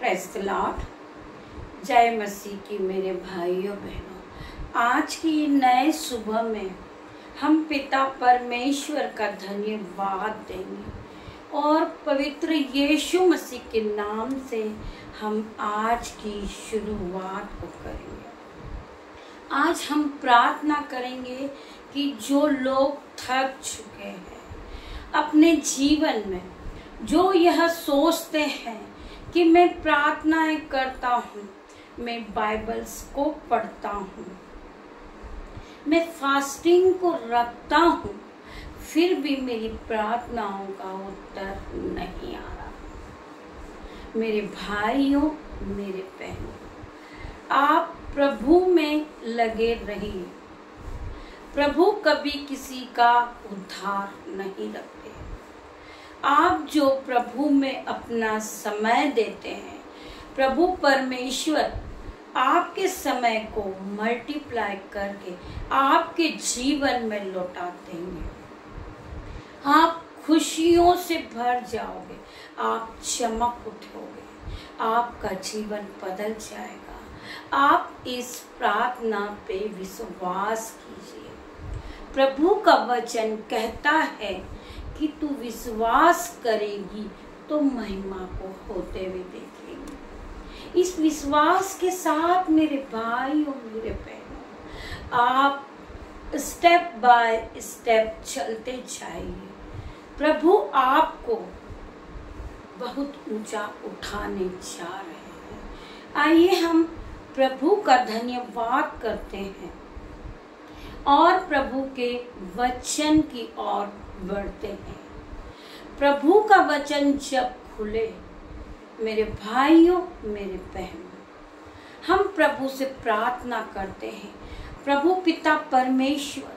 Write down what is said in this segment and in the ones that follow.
Praise the Lord. जय मसीह की मेरे भाइयों बहनों, आज की नए सुबह में हम पिता परमेश्वर का धन्यवाद देंगे और पवित्र यीशु मसीह के नाम से हम आज की शुरुआत को करेंगे। आज हम प्रार्थना करेंगे कि जो लोग थक चुके हैं अपने जीवन में, जो यह सोचते हैं कि मैं प्रार्थनाएं करता हूँ, मैं बाइबल्स को पढ़ता हूँ, मैं फास्टिंग को रखता हूँ, फिर भी मेरी प्रार्थनाओं का उत्तर नहीं आ रहा। मेरे भाइयों, मेरे बहनों, आप प्रभु में लगे रहिए। प्रभु कभी किसी का उद्धार नहीं रखते। आप जो प्रभु में अपना समय देते हैं, प्रभु परमेश्वर आपके समय को मल्टीप्लाई करके आपके जीवन में लौटा देंगे। आप खुशियों से भर जाओगे, आप चमक उठोगे, आपका जीवन बदल जाएगा। आप इस प्रार्थना पे विश्वास कीजिए। प्रभु का वचन कहता है कि तू विश्वास करेगी तो महिमा को होते हुए देखेंगे। इस विश्वास के साथ मेरे भाई और मेरे बहनों, आप स्टेप बाय स्टेप चलते जाइए। प्रभु आपको बहुत ऊंचा उठाने जा रहे हैं। आइए हम प्रभु का धन्यवाद करते हैं और प्रभु के वचन की ओर बढ़ते हैं। प्रभु का वचन जब खुले, मेरे भाइयों, मेरे बहनों, हम प्रभु से प्रार्थना करते हैं। प्रभु पिता परमेश्वर,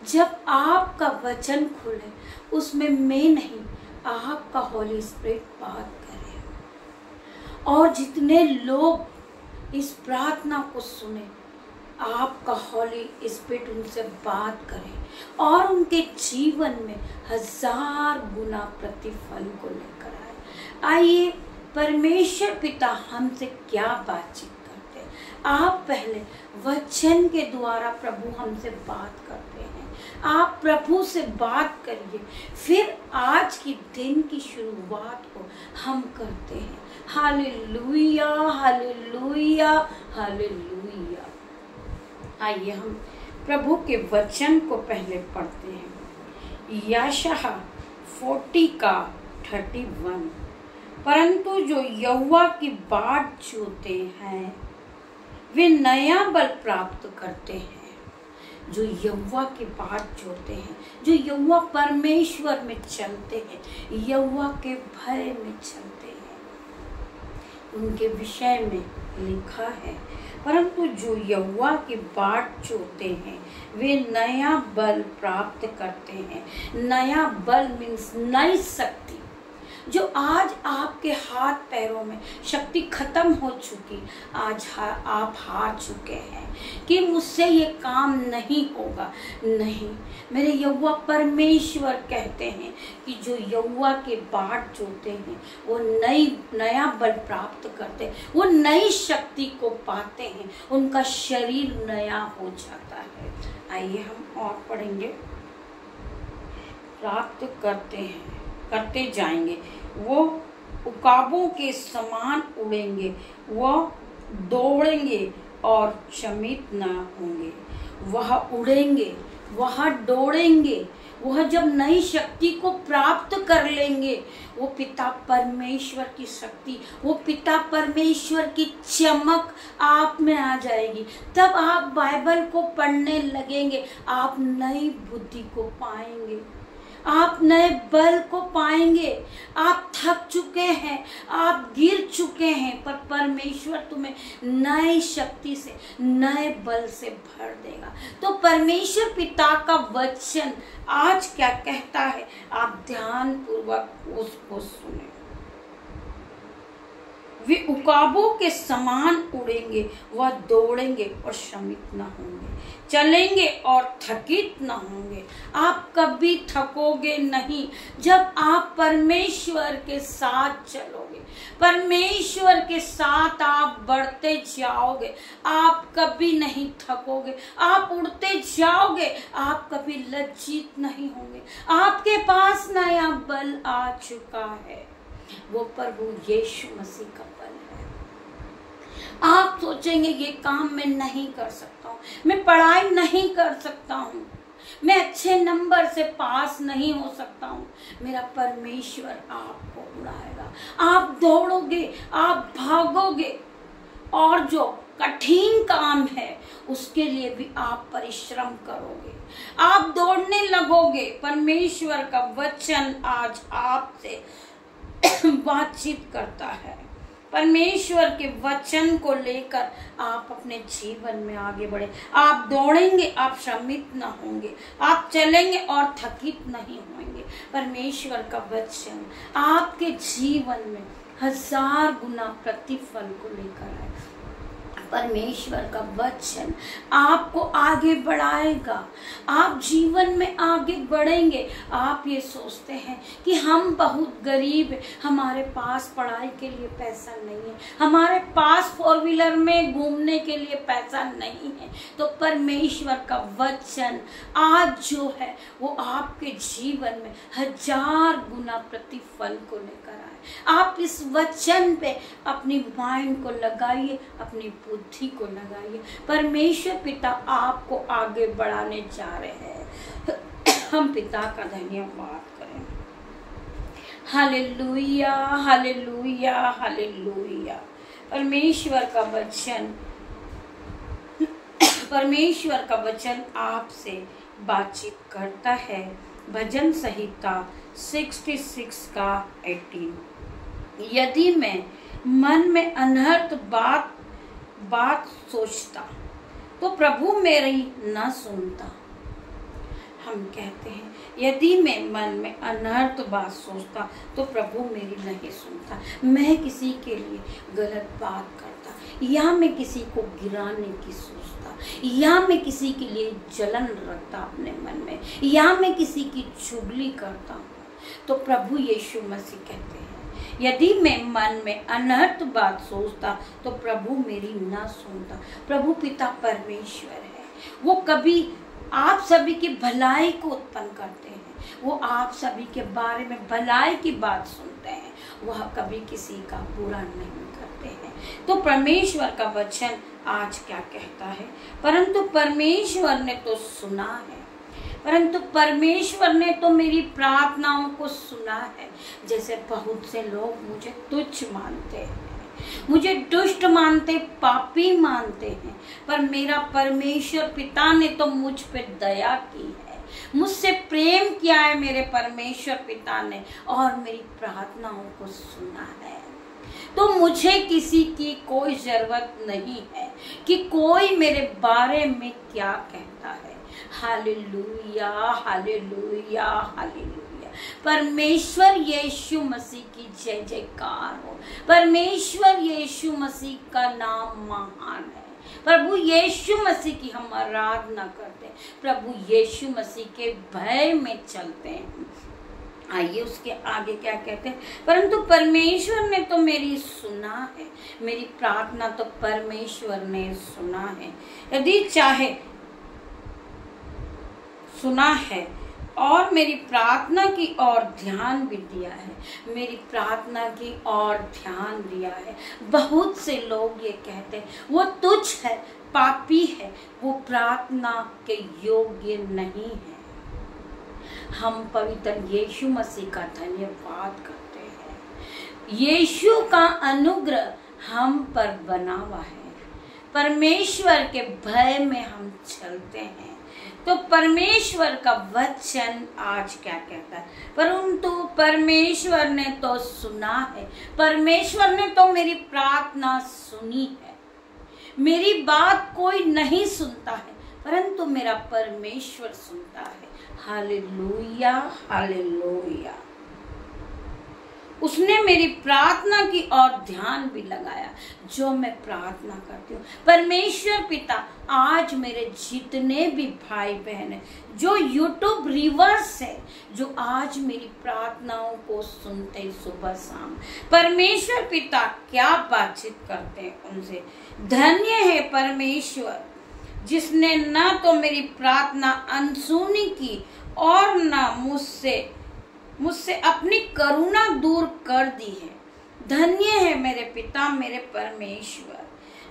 जब आपका वचन खुले, उसमें मैं नहीं, आपका होली स्पिरिट बात करे और जितने लोग इस प्रार्थना को सुने, आपका होली स्पिरिट उनसे बात करे और उनके जीवन में 1000 गुना प्रतिफल को लेकर आए। आइए, परमेश्वर पिता हमसे क्या बातचीत करते हैं। आप पहले वचन के द्वारा प्रभु हमसे बात करते हैं। आप प्रभु से बात करिए, फिर आज की दिन की शुरुआत को हम करते हैं। Hallelujah, hallelujah, hallelujah. आइए हम प्रभु के वचन को पहले पढ़ते हैं। यशायाह 40:31। परंतु जो यहोवा की बाट जोते हैं वे नया बल प्राप्त करते हैं। जो यहोवा की बाट जोते हैं, जो यहोवा परमेश्वर में चलते हैं, यहोवा के भय में चलते हैं, उनके विषय में लिखा है, परंतु जो यहोवा की बाट जोते हैं वे नया बल प्राप्त करते हैं। नया बल मीन्स नई शक्ति। जो आज आपके हाथ पैरों में शक्ति खत्म हो चुकी, आज आप हार चुके हैं कि मुझसे ये काम नहीं होगा। नहीं, मेरे यहोवा परमेश्वर कहते हैं कि जो यहोवा के बाट जोते हैं वो नया बल प्राप्त करते हैं, वो नई शक्ति को पाते हैं, उनका शरीर नया हो जाता है। आइए हम और पढ़ेंगे। प्राप्त करते जाएंगे, वो उकाबों के समान उड़ेंगे, वो दौड़ेंगे और चमित न होंगे। वह उड़ेंगे, वह दौड़ेंगे, वह जब नई शक्ति को प्राप्त कर लेंगे, वो पिता परमेश्वर की शक्ति, वो पिता परमेश्वर की चमक आप में आ जाएगी। तब आप बाइबल को पढ़ने लगेंगे, आप नई बुद्धि को पाएंगे, आप नए बल को पाएंगे। आप थक चुके हैं, आप गिर चुके हैं, पर परमेश्वर तुम्हें नई शक्ति से, नए बल से भर देगा। तो परमेश्वर पिता का वचन आज क्या कहता है, आप ध्यान पूर्वक उसको सुने। वे उकाबों के समान उड़ेंगे, वह दौड़ेंगे और श्रमित न होंगे, चलेंगे और थकित न होंगे। आप कभी थकोगे नहीं जब आप परमेश्वर के साथ चलोगे, परमेश्वर के साथ आप बढ़ते जाओगे, आप कभी नहीं थकोगे, आप उड़ते जाओगे, आप कभी लज्जित नहीं होंगे। आपके पास नया बल आ चुका है, वो प्रभु यीशु मसीह का बल है। आप सोचेंगे ये काम मैं नहीं कर सकता हूँ, मैं पढ़ाई नहीं कर सकता हूँ, मैं अच्छे नंबर से पास नहीं हो सकता हूँ। मेरा परमेश्वर आपको उड़ाएगा। आप दौड़ोगे, आप भागोगे, और जो कठिन काम है उसके लिए भी आप परिश्रम करोगे, आप दौड़ने लगोगे। परमेश्वर का वचन आज आपसे बातचीत करता है। परमेश्वर के वचन को लेकर आप अपने जीवन में आगे बढ़े। आप दौड़ेंगे, आप श्रमित न होंगे, आप चलेंगे और थकित नहीं होंगे। परमेश्वर का वचन आपके जीवन में 1000 गुना प्रतिफल को लेकर आए। परमेश्वर का वचन आपको आगे बढ़ाएगा, आप जीवन में आगे बढ़ेंगे। आप ये सोचते हैं कि हम बहुत गरीब हैं, हमारे पास पढ़ाई के लिए पैसा नहीं है, हमारे पास 4 व्हीलर में घूमने के लिए पैसा नहीं है, तो परमेश्वर का वचन आज जो है वो आपके जीवन में 1000 गुना प्रतिफल को लेकर आए। आप इस वचन पे अपनी माइंड को लगाइए, अपनी बुद्धि को लगाइए। परमेश्वर पिता आपको आगे बढ़ाने जा रहे हैं। हम पिता का धन्यवाद करें। Hallelujah, hallelujah, hallelujah. परमेश्वर का वचन आपसे बातचीत करता है। भजन संहिता 66 का 18। यदि मैं मन में अनर्थ बात सोचता तो प्रभु मेरी न सुनता। हम कहते हैं यदि मैं मन में अनर्थ बात सोचता तो प्रभु मेरी नहीं सुनता। मैं किसी के लिए गलत बात करता, या मैं किसी को गिराने की सोचता, या मैं किसी के लिए जलन रखता अपने मन में, या मैं किसी की चुगली करता हूँ, तो प्रभु यीशु मसीह कहते हैं यदि मैं मन में अनर्थ बात सोचता तो प्रभु मेरी ना सुनता। प्रभु पिता परमेश्वर है, वो कभी आप सभी की भलाई को उत्पन्न करते हैं, वो आप सभी के बारे में भलाई की बात सुनते हैं, वह कभी किसी का बुरा नहीं करते हैं। तो परमेश्वर का वचन आज क्या कहता है? परंतु परमेश्वर ने तो सुना है, परंतु परमेश्वर ने तो मेरी प्रार्थनाओं को सुना है। जैसे बहुत से लोग मुझे तुच्छ मानते हैं, मुझे दुष्ट मानते, पापी मानते हैं, पर मेरा परमेश्वर पिता ने तो मुझ पे दया की है, मुझसे प्रेम किया है मेरे परमेश्वर पिता ने, और मेरी प्रार्थनाओं को सुना है। तो मुझे किसी की कोई जरूरत नहीं है कि कोई मेरे बारे में क्या कहता है। Hallelujah, hallelujah, hallelujah. परमेश्वर यीशु मसीह की जय जयकार हो। परमेश्वर यीशु मसीह का नाम महान है। प्रभु यीशु मसीह की हम आराधना करते हैं, प्रभु यीशु मसीह के भय में चलते हैं। आइए उसके आगे क्या कहते हैं? परंतु परमेश्वर ने तो मेरी सुना है, मेरी प्रार्थना तो परमेश्वर ने सुना है। यदि चाहे सुना है और मेरी प्रार्थना की ओर ध्यान भी दिया है, मेरी प्रार्थना की ओर ध्यान दिया है। बहुत से लोग ये कहते हैं वो तुच्छ है, पापी है, वो प्रार्थना के योग्य नहीं है। हम पवित्र यीशु मसीह का धन्यवाद करते हैं। यीशु का अनुग्रह हम पर बना हुआ है, परमेश्वर के भय में हम चलते हैं। तो परमेश्वर का वचन आज क्या कहता है? परंतु परमेश्वर ने तो सुना है, परमेश्वर ने तो मेरी प्रार्थना सुनी है। मेरी बात कोई नहीं सुनता है, परंतु मेरा परमेश्वर सुनता है। Hallelujah, hallelujah. उसने मेरी प्रार्थना की और ध्यान भी लगाया जो मैं प्रार्थना करती हूँ। परमेश्वर पिता, आज मेरे जितने भी भाई बहन हैं जो यूट्यूब रिवर्स है, जो आज मेरी प्रार्थनाओं को सुनते हैं सुबह शाम, परमेश्वर पिता क्या बातचीत करते हैं उनसे, धन्य है परमेश्वर जिसने न तो मेरी प्रार्थना अनसुनी की और न मुझसे अपनी करुणा दूर कर दी है। धन्य है मेरे पिता, मेरे परमेश्वर,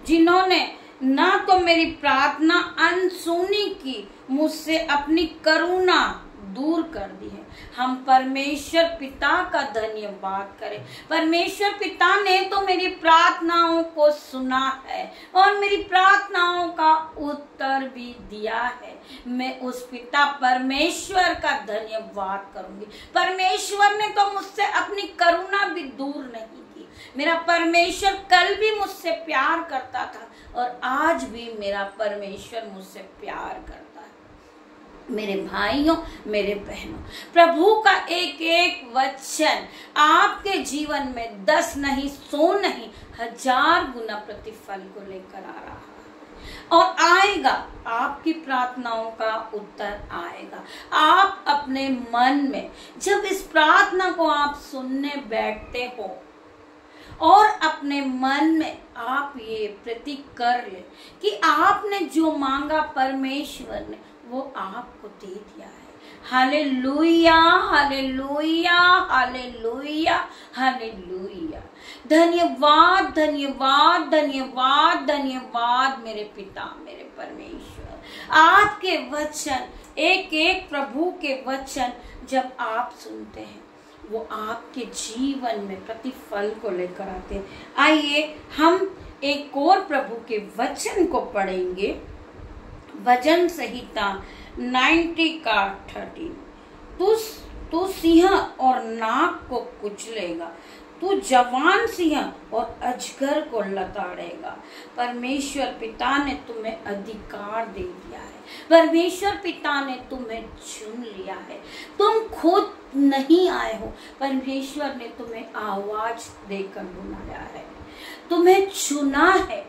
जिन्होंने ना तो मेरी प्रार्थना अनसुनी की, मुझसे अपनी करुणा दूर कर दी है। हम परमेश्वर पिता का धन्यवाद करें। परमेश्वर पिता ने तो मेरी प्रार्थनाओं को सुना है और मेरी प्रार्थनाओं का उत्तर भी दिया है। मैं उस पिता परमेश्वर का धन्यवाद करूंगी। परमेश्वर ने तो मुझसे अपनी करुणा भी दूर नहीं की। मेरा परमेश्वर कल भी मुझसे प्यार करता था और आज भी मेरा परमेश्वर मुझसे प्यार करता है। मेरे भाइयों, मेरे बहनों, प्रभु का एक एक वचन आपके जीवन में 10 नहीं 100 नहीं 1000 गुना प्रतिफल को लेकर आ रहा है और आएगा। आपकी प्रार्थनाओं का उत्तर आएगा। आप अपने मन में जब इस प्रार्थना को आप सुनने बैठते हो और अपने मन में आप ये प्रतीक कर ले कि आपने जो मांगा परमेश्वर ने वो आपको दे दिया है। Hallelujah, hallelujah, hallelujah, hallelujah. धन्यवाद, धन्यवाद, धन्यवाद, धन्यवाद मेरे पिता, मेरे परमेश्वर। आपके वचन, एक एक प्रभु के वचन जब आप सुनते हैं वो आपके जीवन में प्रतिफल को लेकर आते हैं। आइए हम एक और प्रभु के वचन को पढ़ेंगे। वचन संहिता 90 का 13। तू सिंह और नाग को कुचलेगा, तू जवान सिंह और अजगर को लताड़ेगा। परमेश्वर पिता ने तुम्हें अधिकार दे दिया है। परमेश्वर पिता ने तुम्हें चुन लिया है। तुम खुद नहीं आए हो, परमेश्वर ने तुम्हें आवाज देकर बुलाया है, तुम्हें चुना है।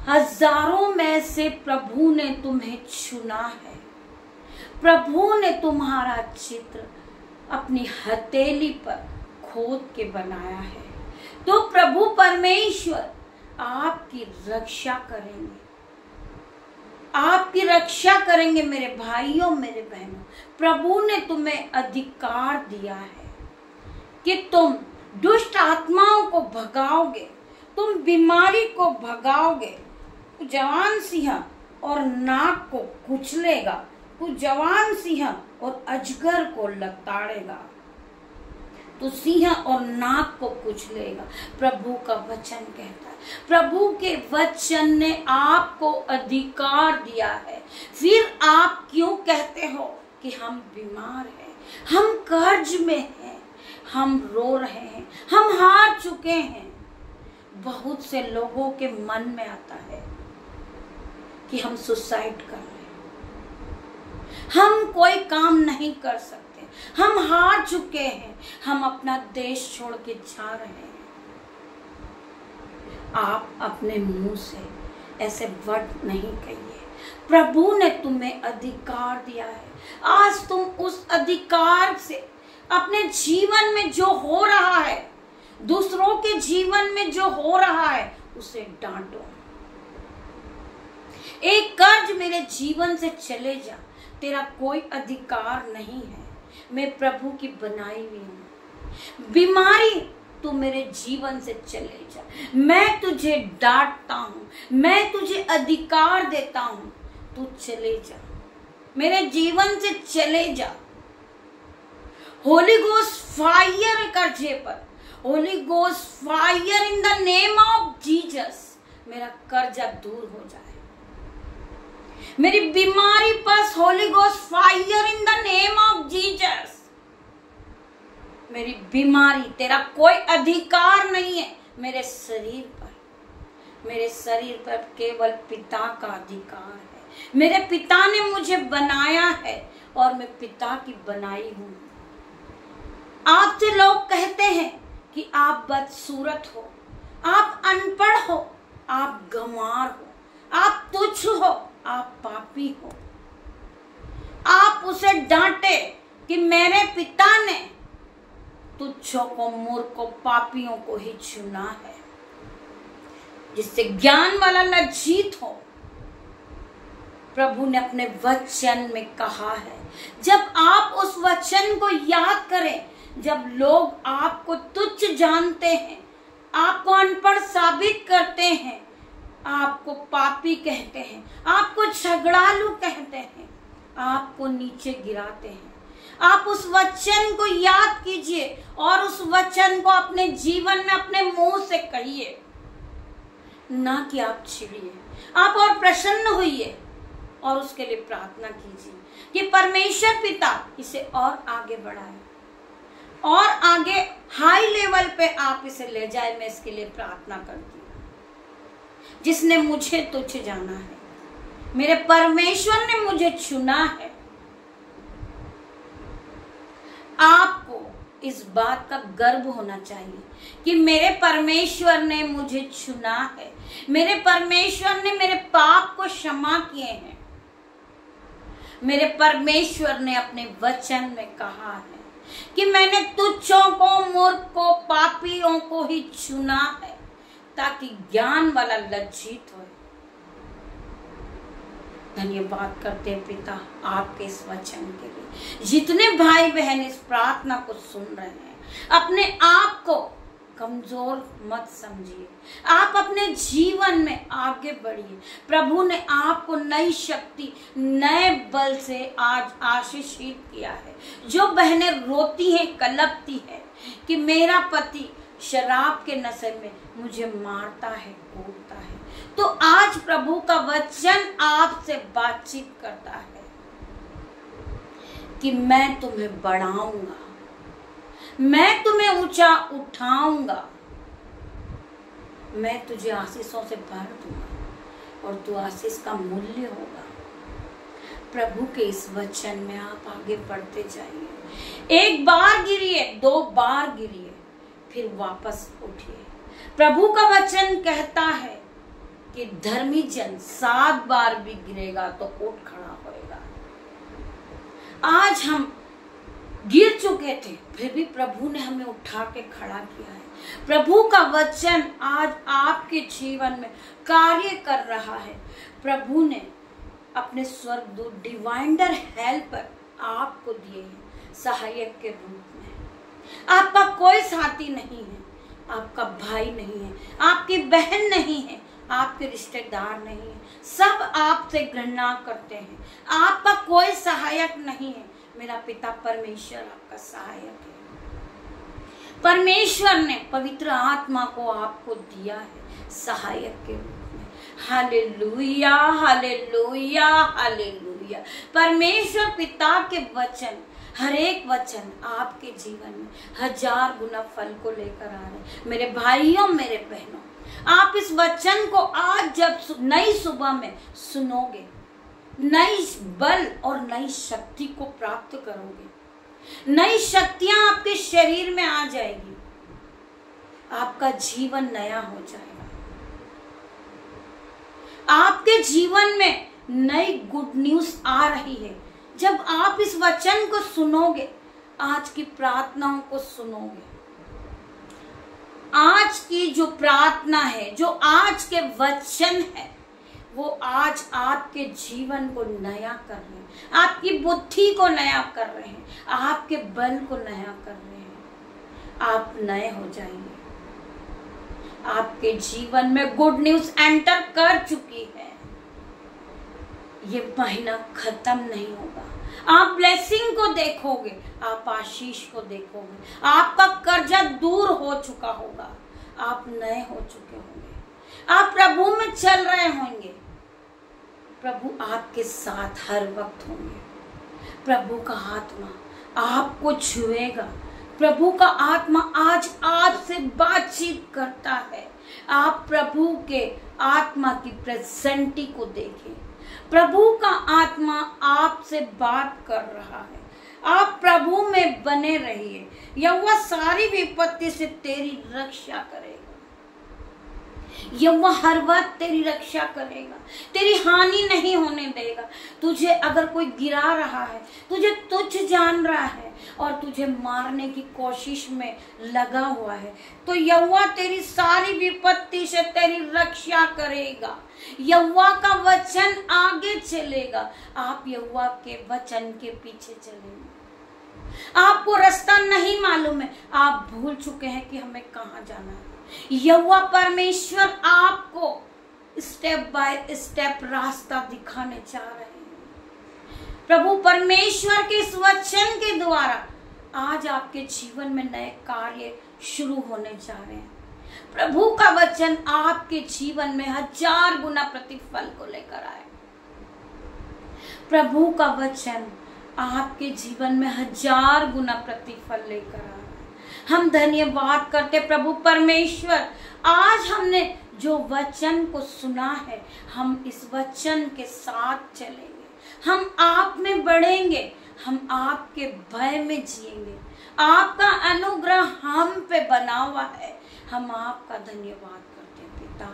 हजारों में से प्रभु ने तुम्हें चुना है। प्रभु ने तुम्हारा चित्र अपनी हथेली पर खोद के बनाया है। तो प्रभु परमेश्वर आपकी रक्षा करेंगे, आपकी रक्षा करेंगे मेरे भाइयों, मेरे बहनों। प्रभु ने तुम्हें अधिकार दिया है कि तुम दुष्ट आत्माओं को भगाओगे, तुम बीमारी को भगाओगे। तू जवान सिंह और नाग को कुचलेगा, तू जवान सिंह और अजगर को लताड़ेगा। तू सिंह और नाग को कुचलेगा, प्रभु का वचन कहता है। प्रभु के वचन ने आपको अधिकार दिया है। फिर आप क्यों कहते हो कि हम बीमार हैं, हम कर्ज में हैं, हम रो रहे हैं, हम हार चुके हैं। बहुत से लोगों के मन में आता है कि हम सुसाइड कर रहे हैं, हम कोई काम नहीं कर सकते, हम हार चुके हैं, हम अपना देश छोड़ के जा रहे हैं। आप अपने मुंह से ऐसे वर्ड नहीं कहिए। प्रभु ने तुम्हें अधिकार दिया है। आज तुम उस अधिकार से अपने जीवन में जो हो रहा है, दूसरों के जीवन में जो हो रहा है, उसे डांटो। एक कर्ज मेरे जीवन से चले जा, तेरा कोई अधिकार नहीं है। मैं प्रभु की बनाई हुई हूँ। बीमारी तू मेरे जीवन से चले जा, मैं तुझे डांटता हूँ, मैं तुझे अधिकार देता हूँ, तू चले जा, मेरे जीवन से चले जा। होली गोस्ट फायर कर्जे पर, Holi ghost fire in the name of Jesus. मेरा कर्जा दूर हो जाए, मेरी बीमारी पर Holi ghost fire in the name of Jesus. मेरी बीमारी, तेरा कोई अधिकार नहीं है मेरे शरीर पर। मेरे शरीर पर केवल पिता का अधिकार है। मेरे पिता ने मुझे बनाया है और मैं पिता की बनाई हूं। आपसे लोग कहते हैं कि आप बदसूरत हो, आप अनपढ़ हो, आप गंवार हो, आप तुच्छ हो, आप पापी हो। आप उसे डांटे कि मेरे पिता ने तुच्छों को, मूर्खों, पापियों को ही चुना है, जिससे ज्ञान वाला लज्जित हो। प्रभु ने अपने वचन में कहा है, जब आप उस वचन को याद करें, जब लोग आपको तुच्छ जानते हैं, आपको अनपढ़ साबित करते हैं, आपको पापी कहते हैं, आपको झगड़ालू कहते हैं, आपको नीचे गिराते हैं, आप उस वचन को याद कीजिए और उस वचन को अपने जीवन में अपने मुंह से कहिए, ना कि आप चिढ़िए। आप और प्रसन्न होइए और उसके लिए प्रार्थना कीजिए कि परमेश्वर पिता इसे और आगे बढ़ाए और आगे हाई लेवल पे आप इसे ले जाए। मैं इसके लिए प्रार्थना करती हूँ। जिसने मुझे तुच्छ जाना है, मेरे परमेश्वर ने मुझे चुना है। आपको इस बात का गर्व होना चाहिए कि मेरे परमेश्वर ने मुझे चुना है, मेरे परमेश्वर ने मेरे पाप को क्षमा किए हैं, मेरे परमेश्वर ने अपने वचन में कहा है कि मैंने तुच्छों को, मूर्खों, पापियों को ही चुना है ताकि ज्ञान वाला लज्जित हो। धन्यवाद करते हैं पिता आपके इस वचन के लिए। जितने भाई बहन इस प्रार्थना को सुन रहे हैं, अपने आप को कमजोर मत समझिए, आप अपने जीवन में आगे बढ़िए। प्रभु ने आपको नई शक्ति, नए बल से आज आशीषित किया है। जो बहनें रोती हैं, कलपती है कि मेरा पति शराब के नशे में मुझे मारता है, कूटता है, तो आज प्रभु का वचन आपसे बातचीत करता है कि मैं तुम्हें बढ़ाऊंगा, मैं तुम्हें ऊंचा उठाऊंगा, मैं तुझे आशीषों से भर दूंगा और तू आशीष का मूल्य होगा। प्रभु के इस वचन में आप आगे बढ़ते जाइए। एक बार गिरिए, 2 बार गिरिए, फिर वापस उठिए। प्रभु का वचन कहता है कि धर्मी जन 7 बार भी गिरेगा तो उठ खड़ा होएगा। आज हम गिर चुके थे, फिर भी प्रभु ने हमें उठा के खड़ा किया है। प्रभु का वचन आज आपके जीवन में कार्य कर रहा है। प्रभु ने अपने स्वर्गदूत डिवाइनर हेल्पर आपको दिए हैं सहायक के रूप में। आपका कोई साथी नहीं है, आपका भाई नहीं है, आपकी बहन नहीं है, आपके रिश्तेदार नहीं है, सब आपसे घृणा करते हैं। आपका कोई सहायक नहीं है, मेरा पिता परमेश्वर आपका सहायक है। परमेश्वर ने पवित्र आत्मा को आपको दिया है सहायक के रूप में। Hallelujah, hallelujah, hallelujah. परमेश्वर पिता के वचन, हर एक वचन आपके जीवन में 1000 गुना फल को लेकर आ रहे हैं। मेरे भाइयों, मेरे बहनों, आप इस वचन को आज जब नई सुबह में सुनोगे, नई बल और नई शक्ति को प्राप्त करोगे। नई शक्तियां आपके शरीर में आ जाएगी, आपका जीवन नया हो जाएगा। आपके जीवन में नई गुड न्यूज आ रही है जब आप इस वचन को सुनोगे, आज की प्रार्थनाओं को सुनोगे। आज की जो प्रार्थना है, जो आज के वचन है, वो आज आपके जीवन को नया कर रहे हैं, आपकी बुद्धि को नया कर रहे हैं, आपके बल को नया कर रहे हैं। आप नए हो जाएंगे। आपके जीवन में गुड न्यूज एंटर कर चुकी है। ये महीना खत्म नहीं होगा। आप ब्लेसिंग को देखोगे, आप आशीष को देखोगे, आपका कर्जा दूर हो चुका होगा, आप नए हो चुके होंगे, आप प्रभु में चल रहे होंगे। प्रभु आपके साथ हर वक्त होंगे। प्रभु का आत्मा आपको छुएगा। प्रभु का आत्मा आज आपसे बातचीत करता है। आप प्रभु के आत्मा की प्रेजेंटी को देखें। प्रभु का आत्मा आपसे बात कर रहा है। आप प्रभु में बने रहिए। यहोवा सारी विपत्ति से तेरी रक्षा करेगा। यहोवा हर वक्त तेरी रक्षा करेगा, तेरी हानि नहीं होने देगा। तुझे अगर कोई गिरा रहा है, तुझे तुच्छ जान रहा है और तुझे मारने की कोशिश में लगा हुआ है, तो यहोवा तेरी सारी विपत्ति से तेरी रक्षा करेगा। यहोवा का वचन आगे चलेगा। आप यहोवा के वचन के पीछे चलेंगे। आपको रास्ता नहीं मालूम है, आप भूल चुके हैं कि हमें कहाँ जाना है। यहोवा परमेश्वर आपको स्टेप बाय स्टेप रास्ता दिखाने चाह रहे हैं। प्रभु परमेश्वर के इस वचन के द्वारा आज आपके जीवन में नए कार्य शुरू होने जा रहे हैं। प्रभु का वचन आपके जीवन में 1000 गुना प्रतिफल को लेकर आए। प्रभु का वचन आपके जीवन में 1000 गुना प्रतिफल लेकर आए। हम धन्यवाद करते प्रभु परमेश्वर, आज हमने जो वचन को सुना है, हम इस वचन के साथ चलेंगे। हम आप में बढ़ेंगे, हम आपके भय में जिएंगे। आपका अनुग्रह हम पे बना हुआ है। हम आपका धन्यवाद करते हैं पिता,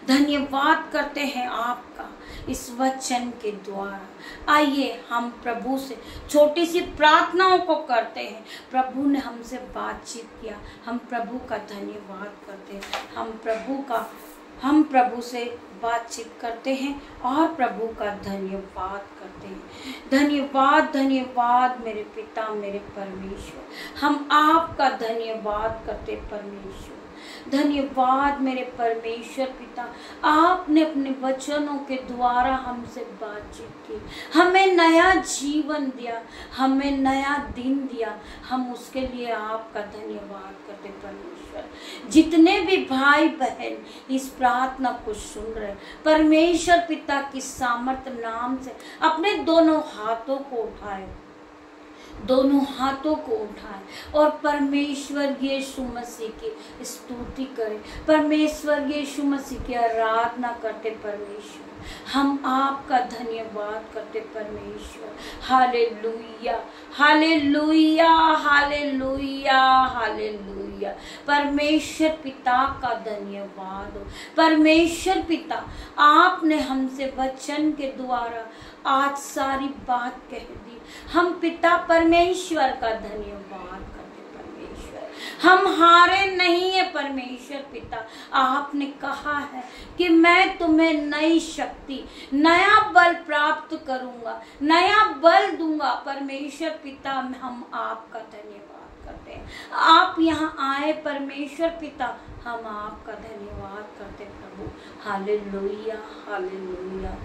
धन्यवाद करते हैं आपका इस वचन के द्वारा। आइए हम प्रभु से छोटी सी प्रार्थनाओं को करते हैं। प्रभु ने हमसे बातचीत किया, हम प्रभु का धन्यवाद करते हैं। हम प्रभु से बातचीत करते हैं और प्रभु का धन्यवाद करते हैं। धन्यवाद धन्यवाद मेरे पिता मेरे परमेश्वर, हम आपका धन्यवाद करते परमेश्वर। धन्यवाद मेरे परमेश्वर पिता, आपने अपने वचनों के द्वारा हमसे बातचीत की, हमें नया जीवन दिया, हमें नया दिन दिया। हम उसके लिए आपका धन्यवाद करते परमेश्वर। जितने भी भाई बहन इस प्रार्थना को सुन रहे, परमेश्वर पिता की सामर्थ नाम से अपने दोनों हाथों को उठाए और परमेश्वर यीशु मसीह की स्तुति करें, परमेश्वर यीशु मसीह की आराधना करते परमेश्वर। हम आपका धन्यवाद करते परमेश्वर। Hallelujah hallelujah hallelujah hallelujah. परमेश्वर पिता का धन्यवाद हो। परमेश्वर पिता, आपने हमसे वचन के द्वारा आज सारी बात कह दी। हम पिता परमेश्वर का धन्यवाद करते परमेश्वर। हम हारे नहीं है परमेश्वर पिता। आपने कहा है कि मैं तुम्हें नई शक्ति, नया बल प्राप्त करूंगा, नया बल दूंगा। परमेश्वर पिता, हम आपका धन्यवाद करते हैं। आप यहाँ आए परमेश्वर पिता, हम आपका धन्यवाद करते प्रभु। Hallelujah hallelujah.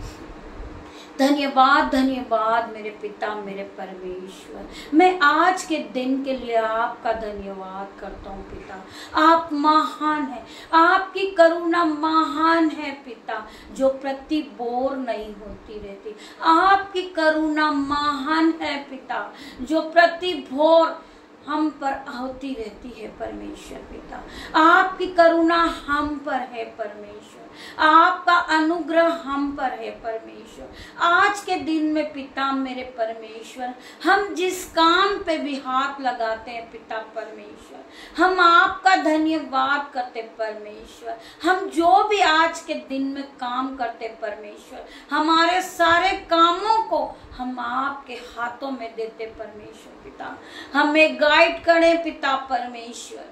धन्यवाद धन्यवाद मेरे पिता मेरे परमेश्वर। मैं आज के दिन के लिए आपका धन्यवाद करता हूँ पिता। आप महान हैं, आपकी करुणा महान है पिता, जो प्रति बोर नहीं होती रहती। आपकी करुणा महान है पिता, जो प्रति भोर हम पर होती रहती है परमेश्वर पिता। आपकी करुणा हम पर है परमेश्वर, आपका अनुग्रह हम पर है परमेश्वर। आज के दिन में पिता मेरे परमेश्वर, हम जिस काम पे भी हाथ लगाते हैं पिता परमेश्वर, हम आपका धन्यवाद करते परमेश्वर। हम जो भी आज के दिन में काम करते परमेश्वर, हमारे सारे कामों को हम आपके हाथों में देते परमेश्वर पिता। हमें गाइड करें पिता परमेश्वर।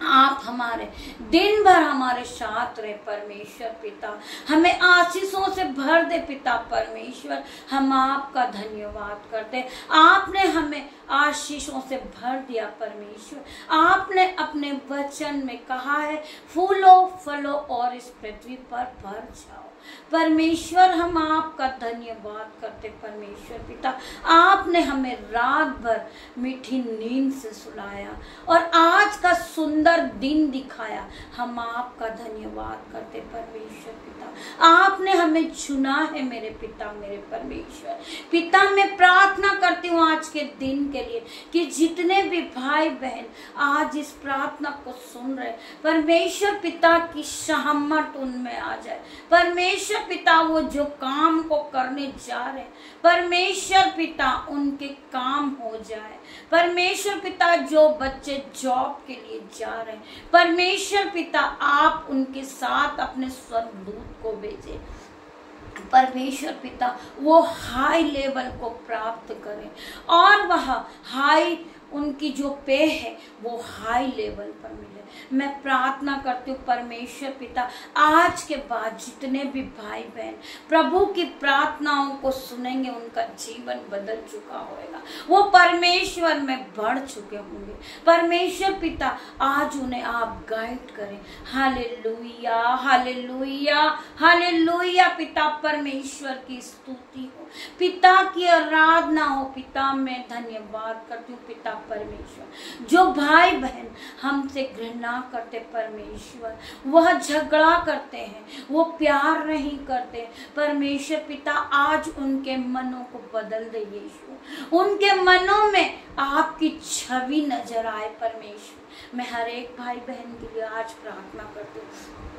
आप हमारे दिन भर हमारे साथ रहे परमेश्वर पिता। हमें आशीषों से भर दे पिता परमेश्वर। हम आपका धन्यवाद करते। आपने हमें आशीषों से भर दिया परमेश्वर। आपने अपने वचन में कहा है, फूलो फलो और इस पृथ्वी पर भर जाओ परमेश्वर। हम आपका धन्यवाद करते परमेश्वर पिता। आपने हमें रात भर मीठी नींद से सुलाया और आज का सुंदर दिन दिखाया। हम आपका धन्यवाद करते परमेश्वर पिता। आपने हमें चुना है मेरे पिता मेरे परमेश्वर पिता। मैं प्रार्थना करती हूँ आज के दिन के लिए कि जितने भी भाई बहन आज इस प्रार्थना को सुन रहे, परमेश्वर पिता की सहमत उनमें आ जाए। परमेश्वर पिता वो जो काम को करने जा रहे, परमेश्वर पिता उनके काम हो जाए। परमेश्वर पिता जो बच्चे जॉब के लिए जा रहे, परमेश्वर पिता आप उनके साथ अपने स्वर्गदूत को भेजे। परमेश्वर पिता वो हाई लेवल को प्राप्त करें और वह हाई उनकी जो पे है वो हाई लेवल पर मिले। मैं प्रार्थना करती हूँ परमेश्वर पिता आज के बाद जितने भी भाई बहन प्रभु की प्रार्थनाओं को सुनेंगे उनका जीवन बदल चुका होगा, वो परमेश्वर में बढ़ चुके होंगे। परमेश्वर पिता आज उन्हें आप गाइड करें। Hallelujah, hallelujah, hallelujah. पिता परमेश्वर की स्तुति हो, पिता की आराधना हो। पिता मैं धन्यवाद करती हूँ पिता परमेश्वर, जो भाई बहन हमसे घृणा करते परमेश्वर, वह झगड़ा करते हैं, वो प्यार नहीं करते परमेश्वर पिता आज उनके मनों को बदल दे यीशु, उनके मनों में आपकी छवि नजर आए परमेश्वर। मैं हर एक भाई बहन के लिए आज प्रार्थना करती हूँ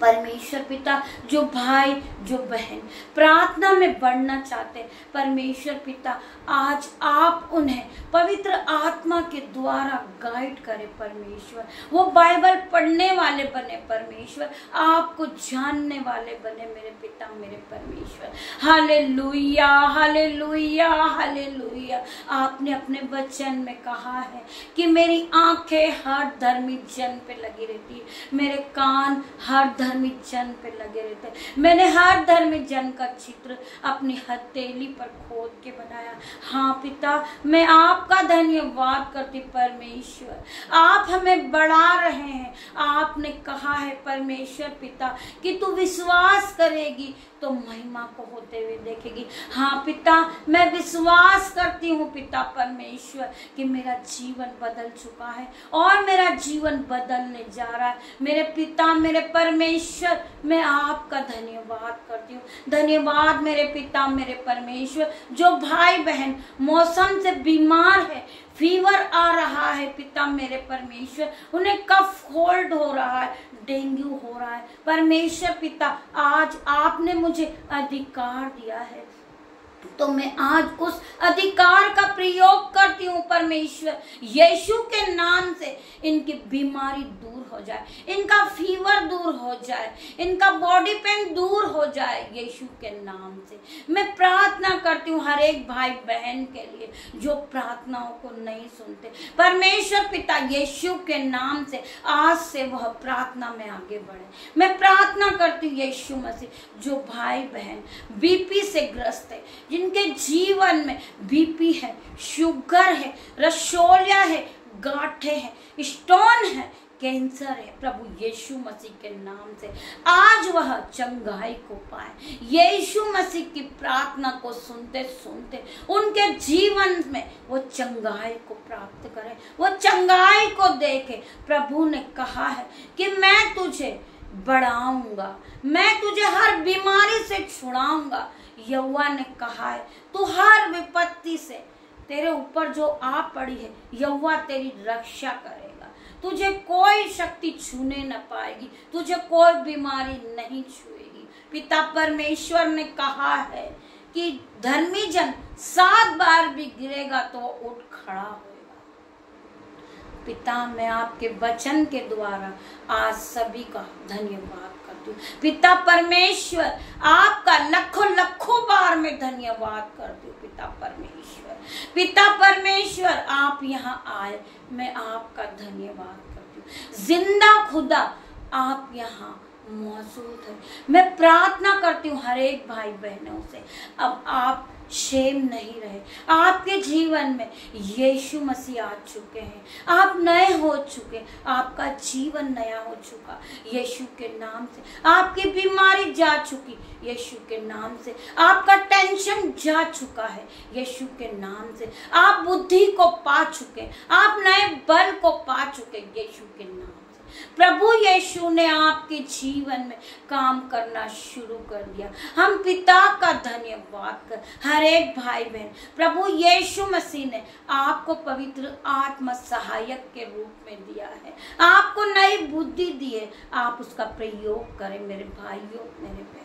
परमेश्वर पिता, जो भाई जो बहन प्रार्थना में बढ़ना चाहते परमेश्वर पिता आज आप उन्हें पवित्र आत्मा के द्वारा गाइड करें परमेश्वर। वो बाइबल पढ़ने वाले बने परमेश्वर, आपको जानने वाले बने मेरे पिता मेरे परमेश्वर। Hallelujah, hallelujah, hallelujah. आपने अपने वचन में कहा है कि मेरी आंखें हर धर्मी जन पे लगी रहती है, मेरे कान हर धर्मी जन पे लगे रहते। मैंने हर धर्मी जन का चित्र अपनी हथेली पर खोद के बनाया। हाँ पिता, मैं आपका धन्यवाद करती परमेश्वर, आप हमें बढ़ा रहे हैं। आपने कहा है परमेश्वर पिता कि तू विश्वास करेगी तो महिमा को होते हुए देखेगी। हाँ पिता, मैं विश्वास करती हूँ पिता परमेश्वर कि मेरा जीवन बदल चुका है और मेरा जीवन बदलने जा रहा है। मेरे पिता मेरे परमेश्वर, मैं आपका धन्यवाद करती हूँ। धन्यवाद मेरे पिता मेरे परमेश्वर, जो भाई बहन मौसम से बीमार है, फीवर आ रहा है पिता मेरे परमेश्वर, उन्हें कफ होल्ड हो रहा है, डेंगू हो रहा है परमेश्वर पिता, आज आपने मुझे अधिकार दिया है तो मैं आज उस अधिकार का प्रयोग करती हूँ परमेश्वर। यीशु के नाम से इनकी बीमारी दूर हो जाए, इनका फीवर दूर हो जाए, इनका बॉडी पेन दूर हो जाए यीशु के नाम से। मैं प्रार्थना करती हूँ हर एक भाई बहन के लिए जो प्रार्थनाओं को नहीं सुनते परमेश्वर पिता, यीशु के नाम से आज से वह प्रार्थना में आगे बढ़े। मैं प्रार्थना करती हूँ यीशु मसीह, जो भाई बहन बीपी से ग्रस्त है, जिनके जीवन में बीपी है, शुगर है, रसोलिया है, गांठे हैं, स्टोन है, कैंसर है, प्रभु यीशु मसीह के नाम से आज वह चंगाई को पाए। यीशु मसीह की प्रार्थना को सुनते सुनते उनके जीवन में वो चंगाई को प्राप्त करें, वो चंगाई को देखे। प्रभु ने कहा है कि मैं तुझे बढ़ाऊंगा, मैं तुझे हर बीमारी से छुड़ाऊंगा। यहोवा ने कहा है तू हर विपत्ति से, तेरे ऊपर जो आ पड़ी है यहोवा तेरी रक्षा करेगा, तुझे कोई शक्ति छूने न पाएगी, तुझे कोई बीमारी नहीं छुएगी। पिता परमेश्वर ने कहा है कि धर्मी जन 7 बार भी गिरेगा तो उठ खड़ा होगा। पिता मैं आपके वचन के द्वारा आज सभी का धन्यवाद करती हूँ। पिता परमेश्वर आपका लखों लखों बार में धन्यवाद करती हूँ। पिता परमेश्वर, पिता परमेश्वर आप यहाँ आए, मैं आपका धन्यवाद करती हूँ। जिंदा खुदा आप यहाँ मौजूद है। मैं प्रार्थना करती हूँ हर एक भाई बहनों से, अब आप शेम नहीं रहे, आपके जीवन में यीशु मसीह आ चुके हैं, आप नए हो चुके, आपका जीवन नया हो चुका यीशु के नाम से। आपकी बीमारी जा चुकी यीशु के नाम से, आपका टेंशन जा चुका है यीशु के नाम से, आप बुद्धि को पा चुके, आप नए बल को पा चुके यीशु के नाम से। प्रभु यीशु ने आपके जीवन में काम करना शुरू कर दिया। हम पिता का धन्यवाद कर, हर एक भाई बहन, प्रभु यीशु मसीह ने आपको पवित्र आत्मा सहायक के रूप में दिया है, आपको नई बुद्धि दी है, आप उसका प्रयोग करें मेरे भाइयों मेरे बहनों।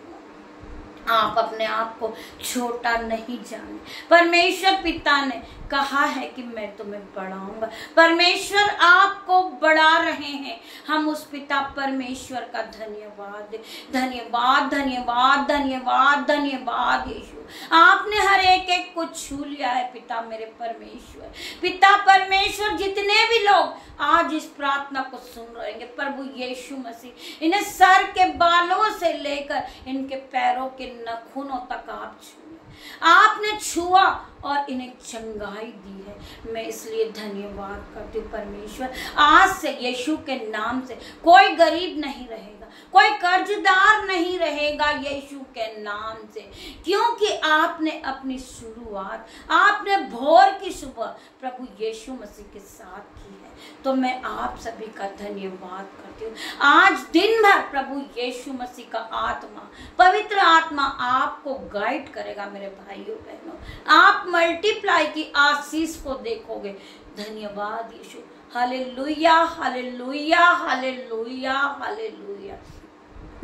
आप अपने आप को छोटा नहीं जाने। परमेश्वर पिता ने कहा है कि मैं तुम्हें बढ़ाऊंगा। परमेश्वर आपको बढ़ा रहे हैं। हम उस पिता परमेश्वर का धन्यवाद दें। धन्यवाद धन्यवाद धन्यवाद धन्यवाद यीशु, आपने हर एक को छू लिया है पिता मेरे परमेश्वर। पिता परमेश्वर, जितने भी लोग आज इस प्रार्थना को सुन रहे हैं, प्रभु यीशु मसीह इन्हें सर के बालों से लेकर इनके पैरों के नाखूनों तक आप छूए। आपने छुआ और इन्हें चंगाई दी है। मैं इसलिए धन्यवाद करती हूँ परमेश्वर। आज से यीशु के नाम से कोई गरीब नहीं रहेगा, कोई कर्जदार नहीं रहेगा यीशु के नाम से, क्योंकि आपने अपनी शुरुआत, आपने भोर की सुबह प्रभु यीशु मसीह के साथ की है। तो मैं आप सभी का धन्यवाद करती हूँ। आज दिन भर प्रभु यीशु मसीह का आत्मा, पवित्र आत्मा आपको गाइड करेगा मेरे भाइयों बहनों। आप मल्टीप्लाई की आशीष को देखोगे। धन्यवाद Yeshu. Hallelujah hallelujah hallelujah hallelujah.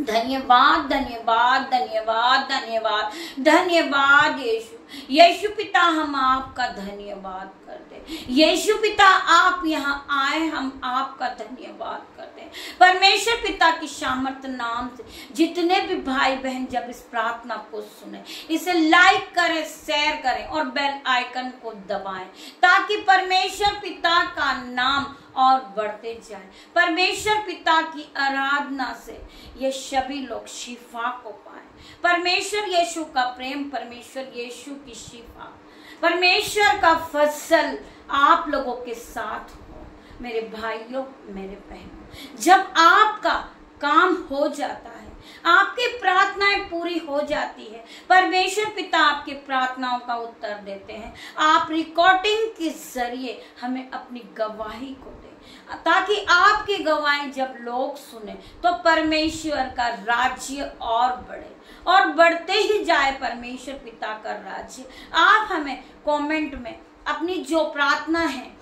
धन्यवाद धन्यवाद धन्यवाद धन्यवाद धन्यवाद यीशु। यीशु पिता, हम आपका धन्यवाद करते। यीशु पिता, आप यहाँ आए, हम आपका धन्यवाद करते हैं। परमेश्वर पिता की सामर्थ नाम से जितने भी भाई बहन जब इस प्रार्थना को सुने, इसे लाइक करें, शेयर करें और बेल आइकन को दबाएं, ताकि परमेश्वर पिता का नाम और बढ़ते जाए। परमेश्वर पिता की आराधना से ये सभी लोग शिफा को पाए। परमेश्वर यीशु का प्रेम, परमेश्वर यीशु की शिफा, परमेश्वर का फसल आप लोगों के साथ हो मेरे भाइयों मेरे बहनों। जब आपका काम हो जाता है, आपकी प्रार्थनाएं पूरी हो जाती है, परमेश्वर पिता आपकी प्रार्थनाओं का उत्तर देते हैं। आप रिकॉर्डिंग के जरिए हमें अपनी गवाही को दें, ताकि आपकी गवाही जब लोग सुने तो परमेश्वर का राज्य और बढ़े और बढ़ते ही जाए। परमेश्वर पिता का राज्य। आप हमें कमेंट में अपनी जो प्रार्थना है,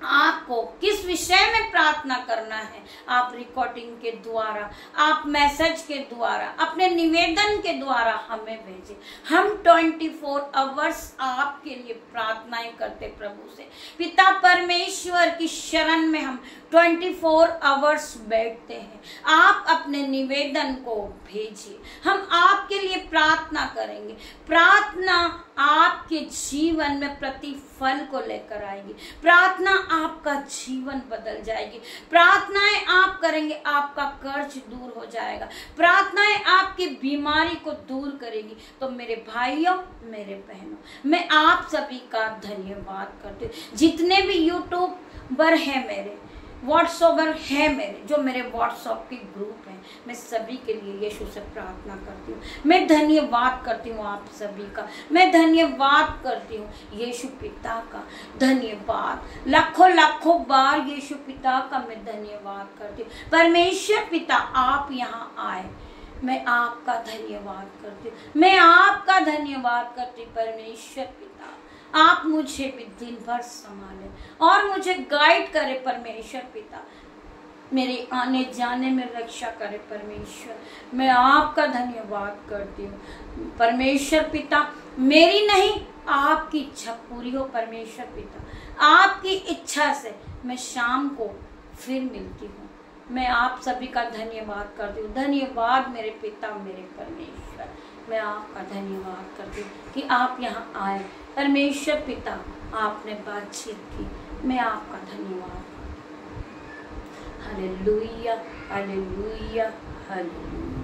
आपको किस विषय में प्रार्थना करना है, आप रिकॉर्डिंग के द्वारा, आप मैसेज के द्वारा, अपने निवेदन के द्वारा हमें भेजें। हम 24 आवर्स आपके लिए प्रार्थनाएं करते प्रभु से। पिता परमेश्वर की शरण में हम 24 आवर्स बैठते हैं। आप अपने निवेदन को भेजिए, हम आपके लिए प्रार्थना करेंगे। प्रार्थना आपके जीवन में प्रतिफल को लेकर आएगी। प्रार्थना आपका जीवन बदल जाएगी। प्रार्थनाएं आप करेंगे, आपका कर्ज दूर हो जाएगा। प्रार्थनाएं आपकी बीमारी को दूर करेगी। तो मेरे भाइयों मेरे बहनों, मैं आप सभी का धन्यवाद करती हूँ। जितने भी यूट्यूबर हैं मेरे, व्हाट्सएपर है मेरे, जो मेरे व्हाट्सएप के ग्रुप हैं, मैं सभी के लिए यीशु से प्रार्थना करती हूँ। मैं धन्यवाद करती हूँ आप सभी का। मैं धन्यवाद करती हूँ यीशु पिता का। धन्यवाद लाखों लाखों बार यीशु पिता का मैं धन्यवाद करती हूँ। परमेश्वर पिता, आप यहाँ आए, मैं आपका धन्यवाद करती हूँ। मैं आपका धन्यवाद करती हूँ परमेश्वर पिता। आप मुझे भी दिन भर संभालें और मुझे गाइड करें परमेश्वर पिता। मेरे आने जाने में रक्षा करे परमेश्वर। मैं आपका धन्यवाद करती हूँ परमेश्वर पिता। मेरी नहीं, आपकी इच्छा पूरी हो परमेश्वर पिता। आपकी इच्छा से मैं शाम को फिर मिलती हूँ। मैं आप सभी का धन्यवाद करती हूँ। धन्यवाद मेरे पिता मेरे परमेश्वर। मैं आपका धन्यवाद करती हूँ कि आप यहाँ आए परमेश्वर पिता। आपने बातचीत की, मैं आपका धन्यवाद करती हूँ। Hallelujah hallelujah hallelujah.